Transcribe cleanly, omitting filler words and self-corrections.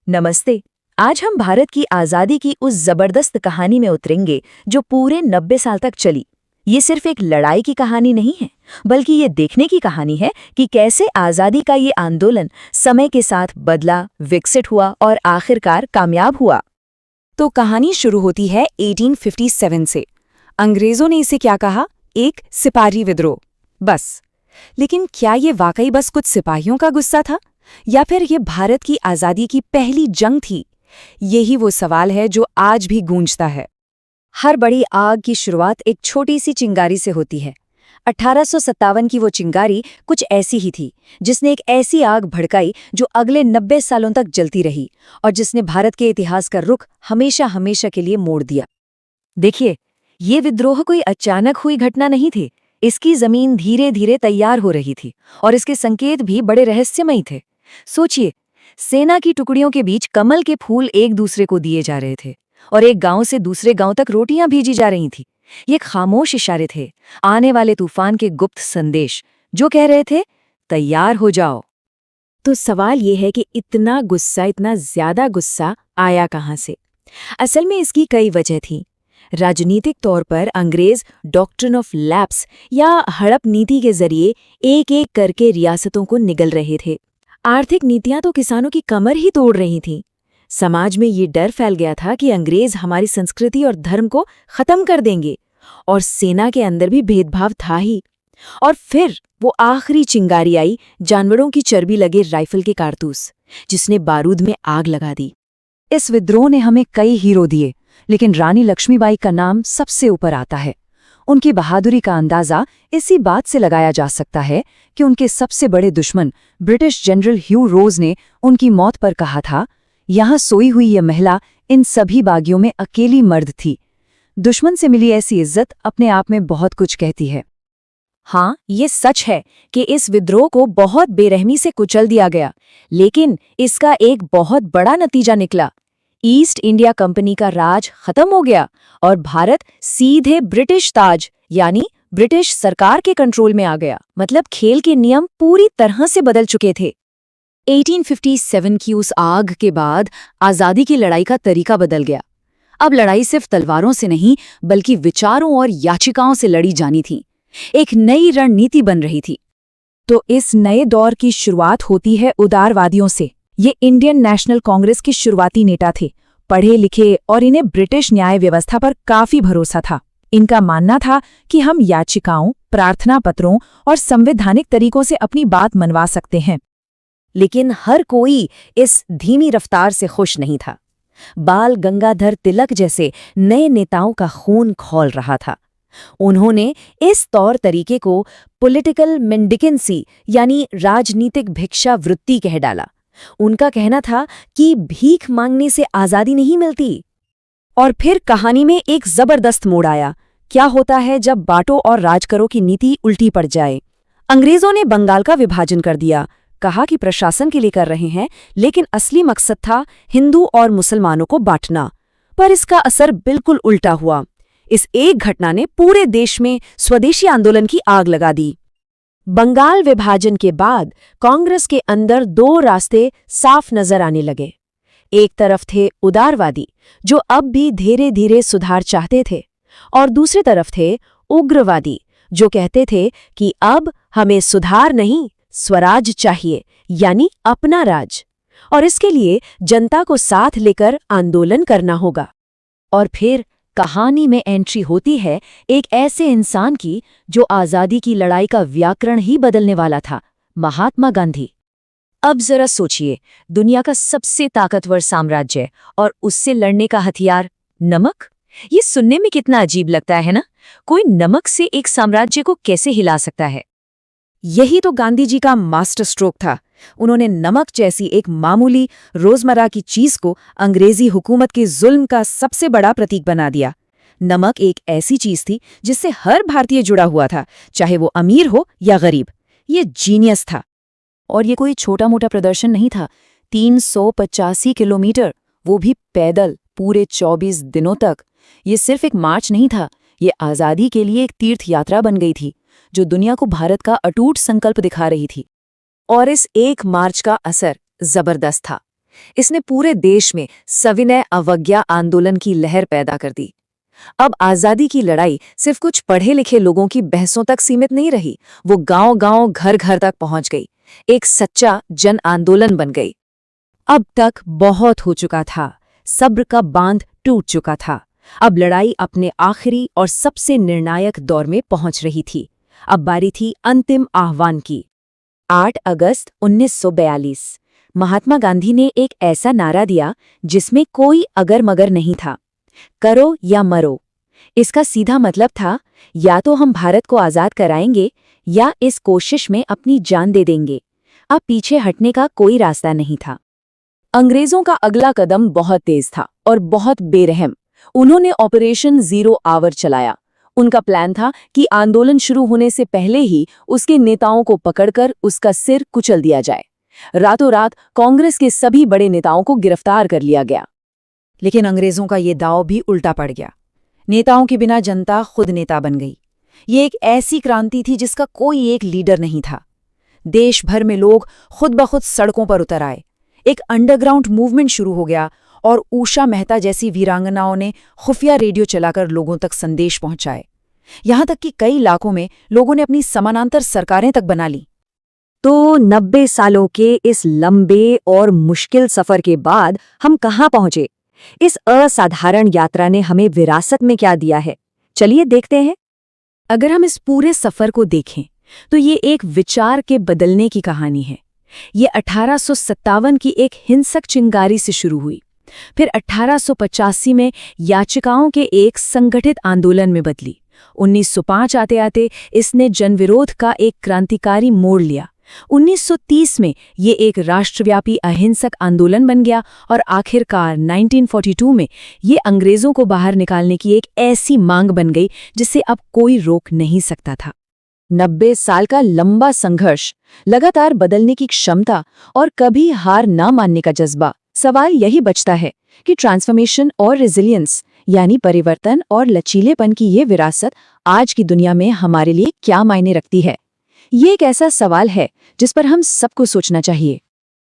नमस्ते। आज हम भारत की आज़ादी की उस जबरदस्त कहानी में उतरेंगे जो पूरे 90 साल तक चली। ये सिर्फ एक लड़ाई की कहानी नहीं है, बल्कि ये देखने की कहानी है कि कैसे आज़ादी का ये आंदोलन समय के साथ बदला, विकसित हुआ और आखिरकार कामयाब हुआ। तो कहानी शुरू होती है 1857 से। अंग्रेजों ने इसे क्या कहा? एक सिपाही विद्रोह। बस। लेकिन क्या ये वाकई बस कुछ सिपाहियों का गुस्सा था, या फिर ये भारत की आज़ादी की पहली जंग थी? यही वो सवाल है जो आज भी गूंजता है। हर बड़ी आग की शुरुआत एक छोटी सी चिंगारी से होती है। 1857 की वो चिंगारी कुछ ऐसी ही थी, जिसने एक ऐसी आग भड़काई जो अगले 90 सालों तक जलती रही और जिसने भारत के इतिहास का रुख हमेशा हमेशा के लिए मोड़ दिया। देखिए, ये विद्रोह कोई अचानक हुई घटना नहीं थी। इसकी जमीन धीरे धीरे तैयार हो रही थी और इसके संकेत भी बड़े रहस्यमयी थे। सोचिए, सेना की टुकड़ियों के बीच कमल के फूल एक दूसरे को दिए जा रहे थे और एक गांव से दूसरे गांव तक रोटियां भेजी जा रही थीं। ये खामोश इशारे थे, आने वाले तूफान के गुप्त संदेश जो कह रहे थे, तैयार हो जाओ। तो सवाल ये है कि इतना गुस्सा, इतना ज्यादा गुस्सा आया कहाँ से? असल में इसकी कई वजह थी। राजनीतिक तौर पर अंग्रेज डॉक्ट्रिन ऑफ लैप्स या हड़प नीति के जरिए एक एक करके रियासतों को निगल रहे थे। आर्थिक नीतियां तो किसानों की कमर ही तोड़ रही थीं। समाज में ये डर फैल गया था कि अंग्रेज हमारी संस्कृति और धर्म को खत्म कर देंगे, और सेना के अंदर भी भेदभाव था ही। और फिर वो आखिरी चिंगारी आई, जानवरों की चर्बी लगे राइफल के कारतूस, जिसने बारूद में आग लगा दी। इस विद्रोह ने हमें कई हीरो दिए, लेकिन रानी लक्ष्मीबाई का नाम सबसे ऊपर आता है। उनकी बहादुरी का अंदाजा इसी बात से लगाया जा सकता है कि उनके सबसे बड़े दुश्मन ब्रिटिश जनरल ह्यू रोज ने उनकी मौत पर कहा था, यहाँ सोई हुई यह महिला इन सभी बागियों में अकेली मर्द थी। दुश्मन से मिली ऐसी इज्जत अपने आप में बहुत कुछ कहती है। हाँ, ये सच है कि इस विद्रोह को बहुत बेरहमी से कुचल दिया गया, लेकिन इसका एक बहुत बड़ा नतीजा निकला। ईस्ट इंडिया कंपनी का राज खत्म हो गया और भारत सीधे ब्रिटिश ताज यानी ब्रिटिश सरकार के कंट्रोल में आ गया। मतलब खेल के नियम पूरी तरह से बदल चुके थे। 1857 की उस आग के बाद आज़ादी की लड़ाई का तरीका बदल गया। अब लड़ाई सिर्फ तलवारों से नहीं, बल्कि विचारों और याचिकाओं से लड़ी जानी थी। एक नई रणनीति बन रही थी। तो इस नए दौर की शुरुआत होती है उदारवादियों से। ये इंडियन नेशनल कांग्रेस के शुरुआती नेता थे, पढ़े लिखे, और इन्हें ब्रिटिश न्याय व्यवस्था पर काफी भरोसा था। इनका मानना था कि हम याचिकाओं, प्रार्थना पत्रों और संवैधानिक तरीकों से अपनी बात मनवा सकते हैं। लेकिन हर कोई इस धीमी रफ्तार से खुश नहीं था। बाल गंगाधर तिलक जैसे नए नेताओं का खून खौल रहा था। उन्होंने इस तौर तरीके को पॉलिटिकल मेंडिकेंसी यानी राजनीतिक भिक्षा वृत्ति कह डाला। उनका कहना था कि भीख मांगने से आज़ादी नहीं मिलती। और फिर कहानी में एक जबरदस्त मोड़ आया। क्या होता है जब बांटो और राज करो की नीति उल्टी पड़ जाए? अंग्रेजों ने बंगाल का विभाजन कर दिया। कहा कि प्रशासन के लिए कर रहे हैं, लेकिन असली मकसद था हिंदू और मुसलमानों को बांटना। पर इसका असर बिल्कुल उल्टा हुआ। इस एक घटना ने पूरे देश में स्वदेशी आंदोलन की आग लगा दी। बंगाल विभाजन के बाद कांग्रेस के अंदर दो रास्ते साफ नजर आने लगे। एक तरफ थे उदारवादी, जो अब भी धीरे धीरे सुधार चाहते थे, और दूसरी तरफ थे उग्रवादी, जो कहते थे कि अब हमें सुधार नहीं, स्वराज चाहिए, यानी अपना राज, और इसके लिए जनता को साथ लेकर आंदोलन करना होगा। और फिर कहानी में एंट्री होती है एक ऐसे इंसान की जो आज़ादी की लड़ाई का व्याकरण ही बदलने वाला था, महात्मा गांधी। अब जरा सोचिए, दुनिया का सबसे ताकतवर साम्राज्य और उससे लड़ने का हथियार नमक। ये सुनने में कितना अजीब लगता है ना? कोई नमक से एक साम्राज्य को कैसे हिला सकता है? यही तो गांधी जी का मास्टर स्ट्रोक था। उन्होंने नमक जैसी एक मामूली रोजमर्रा की चीज को अंग्रेजी हुकूमत के जुल्म का सबसे बड़ा प्रतीक बना दिया। नमक एक ऐसी चीज थी जिससे हर भारतीय जुड़ा हुआ था, चाहे वो अमीर हो या गरीब। ये जीनियस था। और ये कोई छोटा मोटा प्रदर्शन नहीं था। 385 किलोमीटर, वो भी पैदल, पूरे 24 दिनों तक। ये सिर्फ एक मार्च नहीं था, ये आज़ादी के लिए एक तीर्थ यात्रा बन गई थी, जो दुनिया को भारत का अटूट संकल्प दिखा रही थी। और इस एक मार्च का असर जबरदस्त था। इसने पूरे देश में सविनय अवज्ञा आंदोलन की लहर पैदा कर दी। अब आजादी की लड़ाई सिर्फ कुछ पढ़े लिखे लोगों की बहसों तक सीमित नहीं रही, वो गांव-गांव, घर-घर तक पहुंच गई, एक सच्चा जन आंदोलन बन गई। अब तक बहुत हो चुका था, सब्र का बांध टूट चुका था। अब लड़ाई अपने आखिरी और सबसे निर्णायक दौर में पहुंच रही थी। अब बारी थी अंतिम आह्वान की। 8 अगस्त 1942 महात्मा गांधी ने एक ऐसा नारा दिया जिसमें कोई अगर मगर नहीं था। करो या मरो। इसका सीधा मतलब था, या तो हम भारत को आजाद कराएंगे या इस कोशिश में अपनी जान दे देंगे। अब पीछे हटने का कोई रास्ता नहीं था। अंग्रेजों का अगला कदम बहुत तेज था और बहुत बेरहम। उन्होंने ऑपरेशन जीरो आवर चलाया। उनका प्लान था कि आंदोलन शुरू होने से पहले ही उसके नेताओं को पकड़कर उसका सिर कुचल दिया जाए। रातों रात कांग्रेस के सभी बड़े नेताओं को गिरफ्तार कर लिया गया। लेकिन अंग्रेजों का ये दांव भी उल्टा पड़ गया। नेताओं के बिना जनता खुद नेता बन गई। ये एक ऐसी क्रांति थी जिसका कोई एक लीडर नहीं था। देश भर में लोग खुद ब खुद सड़कों पर उतर आए। एक अंडरग्राउंड मूवमेंट शुरू हो गया और उषा मेहता जैसी वीरांगनाओं ने खुफिया रेडियो चलाकर लोगों तक संदेश पहुंचाए। यहां तक कि कई इलाकों में लोगों ने अपनी समानांतर सरकारें तक बना ली। तो 90 सालों के इस लंबे और मुश्किल सफर के बाद हम कहाँ पहुंचे? इस असाधारण यात्रा ने हमें विरासत में क्या दिया है? चलिए देखते हैं। अगर हम इस पूरे सफर को देखें तो ये एक विचार के बदलने की कहानी है। ये 1857 की एक हिंसक चिंगारी से शुरू हुई, फिर 1885 में याचिकाओं के एक संगठित आंदोलन में बदली। 1905 आते आते इसने जनविरोध का एक क्रांतिकारी मोड़ लिया। 1930 में ये एक राष्ट्रव्यापी अहिंसक आंदोलन बन गया और आखिरकार 1942 में ये अंग्रेजों को बाहर निकालने की एक ऐसी मांग बन गई जिसे अब कोई रोक नहीं सकता था। 90 साल का लंबा संघर्ष, लगातार बदलने की क्षमता और कभी हार ना मानने का जज्बा। सवाल यही बचता है कि ट्रांसफॉर्मेशन और रेजिलियंस यानी परिवर्तन और लचीलेपन की ये विरासत आज की दुनिया में हमारे लिए क्या मायने रखती है? ये एक ऐसा सवाल है जिस पर हम सबको सोचना चाहिए।